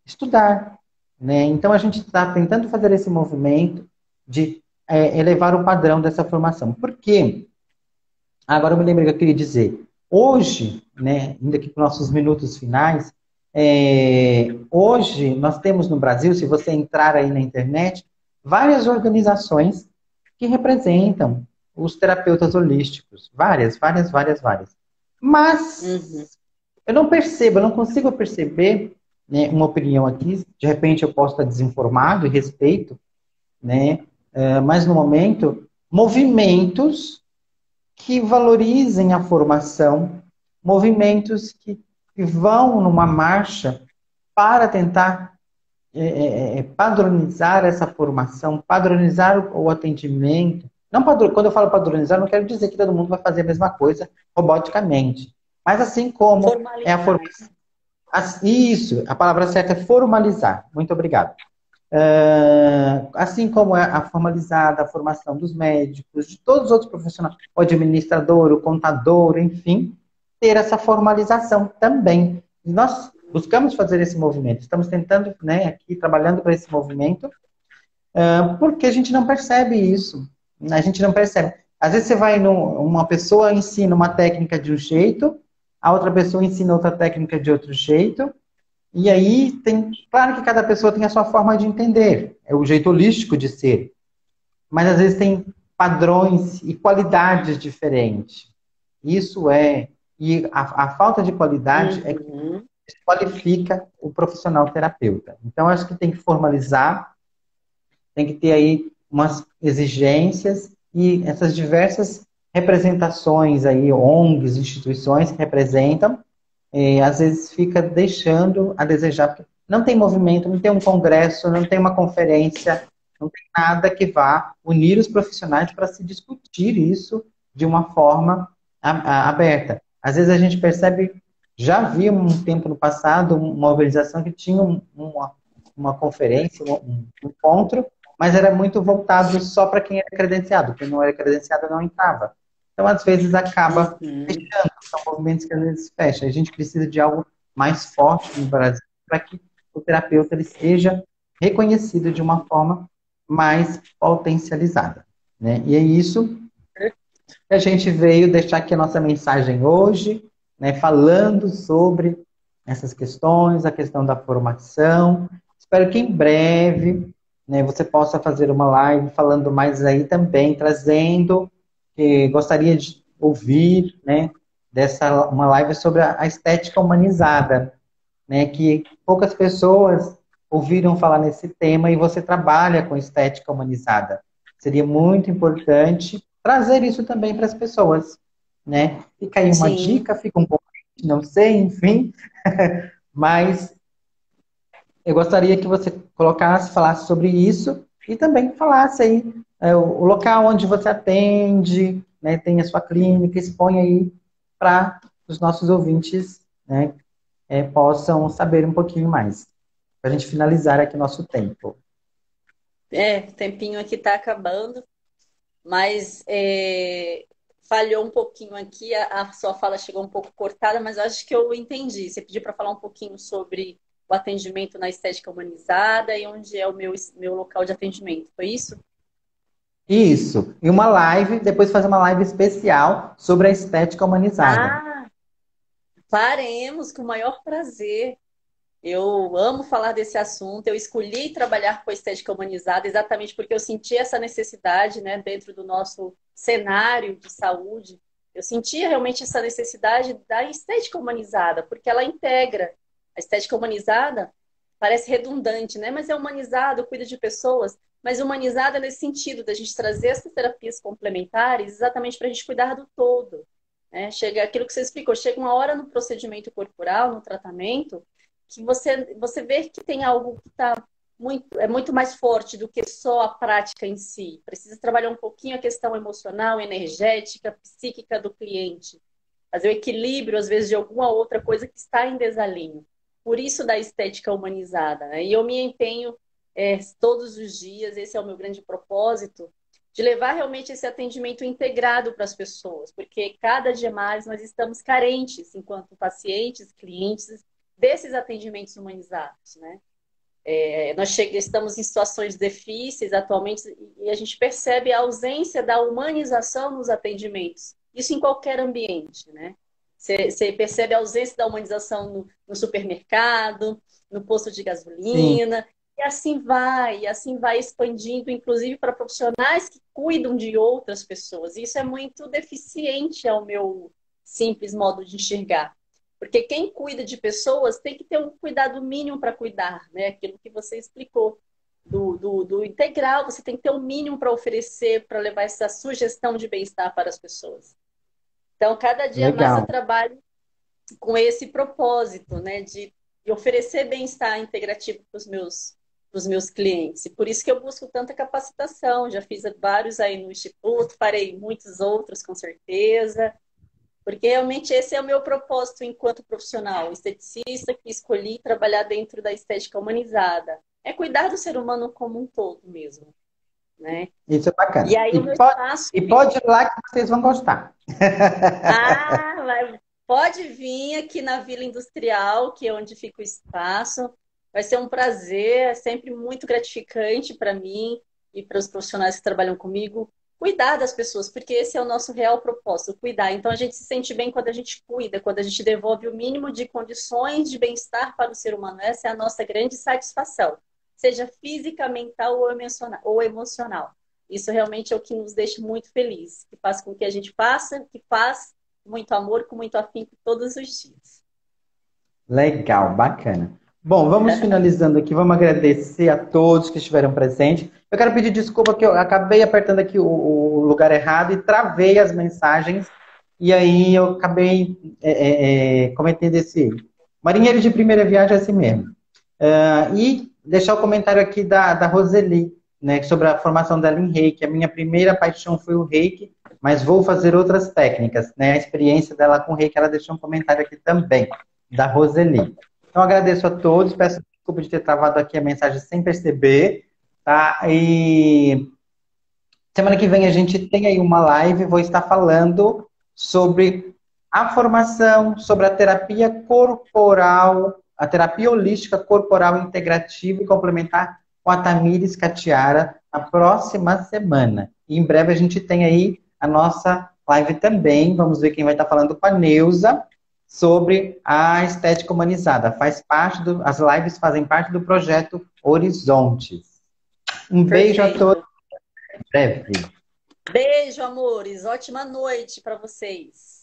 Estudar, né? Então a gente está tentando fazer esse movimento de elevar o padrão dessa formação. Por quê? Agora eu me lembrei que eu queria dizer. Hoje, né, indo aqui para os nossos minutos finais, hoje nós temos no Brasil, se você entrar aí na internet, várias organizações que representam os terapeutas holísticos. Várias, várias, várias, várias. Mas eu não percebo, eu não consigo perceber, né, uma opinião aqui. De repente eu posso estar desinformado e respeito, né? Mas no momento, movimentos que valorizem a formação, movimentos que vão numa marcha para tentar padronizar essa formação, padronizar o atendimento. Não quando eu falo padronizar, não quero dizer que todo mundo vai fazer a mesma coisa roboticamente. Mas assim como é a formação. Isso, a palavra certa é formalizar. Muito obrigado. Assim como é a formalizada, a formação dos médicos, de todos os outros profissionais, o administrador, o contador, enfim, ter essa formalização também. Nós buscamos fazer esse movimento, estamos tentando, né, aqui, trabalhando para esse movimento, porque a gente não percebe isso, a gente não percebe. Às vezes você vai uma pessoa ensina uma técnica de um jeito, a outra pessoa ensina outra técnica de outro jeito, e aí claro que cada pessoa tem a sua forma de entender, é o jeito holístico de ser, mas às vezes tem padrões e qualidades diferentes. E a falta de qualidade é que desqualifica o profissional terapeuta. Então, acho que tem que formalizar, tem que ter aí umas exigências e essas diversas representações aí, ONGs, instituições que representam, às vezes fica deixando a desejar, porque não tem movimento, não tem um congresso, não tem uma conferência, não tem nada que vá unir os profissionais para se discutir isso de uma forma aberta. Às vezes a gente percebe, já vi um tempo no passado uma organização que tinha uma conferência, um encontro, mas era muito voltado só para quem era credenciado. Quem não era credenciado não entrava. Então, às vezes, acaba fechando. São movimentos que às vezes fecham. A gente precisa de algo mais forte no Brasil para que o terapeuta ele seja reconhecido de uma forma mais potencializada, né? E é isso que a gente veio deixar aqui a nossa mensagem hoje, né, falando sobre essas questões, a questão da formação. Espero que em breve, né, você possa fazer uma live falando mais aí também, trazendo, que gostaria de ouvir, né, uma live sobre a estética humanizada, né, que poucas pessoas ouviram falar nesse tema e você trabalha com estética humanizada. Seria muito importante trazer isso também para as pessoas, né? Fica aí uma dica, fica um pouco, não sei, enfim, mas eu gostaria que você falasse sobre isso e também falasse aí o local onde você atende, né, tem a sua clínica, expõe aí para os nossos ouvintes, né, possam saber um pouquinho mais. Para a gente finalizar aqui nosso tempo. O tempinho aqui está acabando, mas falhou um pouquinho aqui, a sua fala chegou um pouco cortada, mas eu acho que eu entendi. Você pediu para falar um pouquinho sobre o atendimento na estética humanizada e onde é o meu local de atendimento, foi isso? Isso. E uma live, depois fazer uma live especial sobre a estética humanizada. Ah, faremos com o maior prazer. Eu amo falar desse assunto. Eu escolhi trabalhar com a estética humanizada exatamente porque eu senti essa necessidade, né, dentro do nosso cenário de saúde. Eu sentia realmente essa necessidade da estética humanizada, porque ela integra. A estética humanizada parece redundante, né? Mas é humanizado, cuida de pessoas, mas humanizada nesse sentido da gente trazer essas terapias complementares exatamente para a gente cuidar do todo. Né? Chega aquilo que você explicou, chega uma hora no procedimento corporal, no tratamento, que você vê que tem algo que é muito mais forte do que só a prática em si. Precisa trabalhar um pouquinho a questão emocional, energética, psíquica do cliente. Fazer o equilíbrio, às vezes, de alguma outra coisa que está em desalinho. Por isso da estética humanizada. Né? E eu me empenho todos os dias, esse é o meu grande propósito, de levar realmente esse atendimento integrado para as pessoas, porque cada dia mais nós estamos carentes, enquanto pacientes, clientes, desses atendimentos humanizados, né? Nós estamos em situações difíceis atualmente e a gente percebe a ausência da humanização nos atendimentos. Isso em qualquer ambiente, né? Você percebe a ausência da humanização no supermercado, no posto de Sim. gasolina, e assim vai expandindo, inclusive para profissionais que cuidam de outras pessoas. Isso é muito deficiente ao meu simples modo de enxergar. Porque quem cuida de pessoas tem que ter um cuidado mínimo para cuidar, né? Aquilo que você explicou do integral, você tem que ter um mínimo para oferecer, para levar essa sugestão de bem-estar para as pessoas. Então, cada dia mais eu Legal. trabalho com esse propósito, né? De oferecer bem-estar integrativo para os meus clientes. E por isso que eu busco tanta capacitação. Já fiz vários aí no Instituto, farei muitos outros, com certeza. Porque realmente esse é o meu propósito enquanto profissional, esteticista que escolhi trabalhar dentro da estética humanizada. É cuidar do ser humano como um todo mesmo, né? Isso é E bacana. aí E o meu pode, espaço e fica. pode ir lá que vocês vão gostar. Pode vir aqui na Vila Industrial, que é onde fica o espaço. Vai ser um prazer, é sempre muito gratificante para mim e para os profissionais que trabalham comigo cuidar das pessoas, porque esse é o nosso real propósito, cuidar. Então a gente se sente bem quando a gente cuida, quando a gente devolve o mínimo de condições de bem-estar para o ser humano. Essa é a nossa grande satisfação, seja física, mental ou emocional. Isso realmente é o que nos deixa muito felizes, que faz com que a gente faça, que faz com muito amor, com muito afinco todos os dias. Legal, bacana. Bom, vamos finalizando aqui. Vamos agradecer a todos que estiveram presentes. Eu quero pedir desculpa que eu acabei apertando aqui o lugar errado e travei as mensagens. E aí eu acabei cometendo esse erro. Marinheiro de primeira viagem é assim mesmo. E deixar o comentário aqui da Roseli, né, sobre a formação dela em Reiki. A minha primeira paixão foi o Reiki, mas vou fazer outras técnicas, né? A experiência dela com o Reiki, ela deixou um comentário aqui também, da Roseli. Então, agradeço a todos, peço desculpa de ter travado aqui a mensagem sem perceber, tá? E semana que vem a gente tem aí uma live, vou estar falando sobre a formação, sobre a terapia corporal, a terapia holística corporal integrativa e complementar com a Tamires Catiara na próxima semana. E em breve a gente tem aí a nossa live também, vamos ver quem vai estar falando com a Neuza, sobre a estética humanizada. As lives fazem parte do projeto Horizontes. Um beijo a todos, Perfeito. em breve. Beijo, amores. Ótima noite para vocês.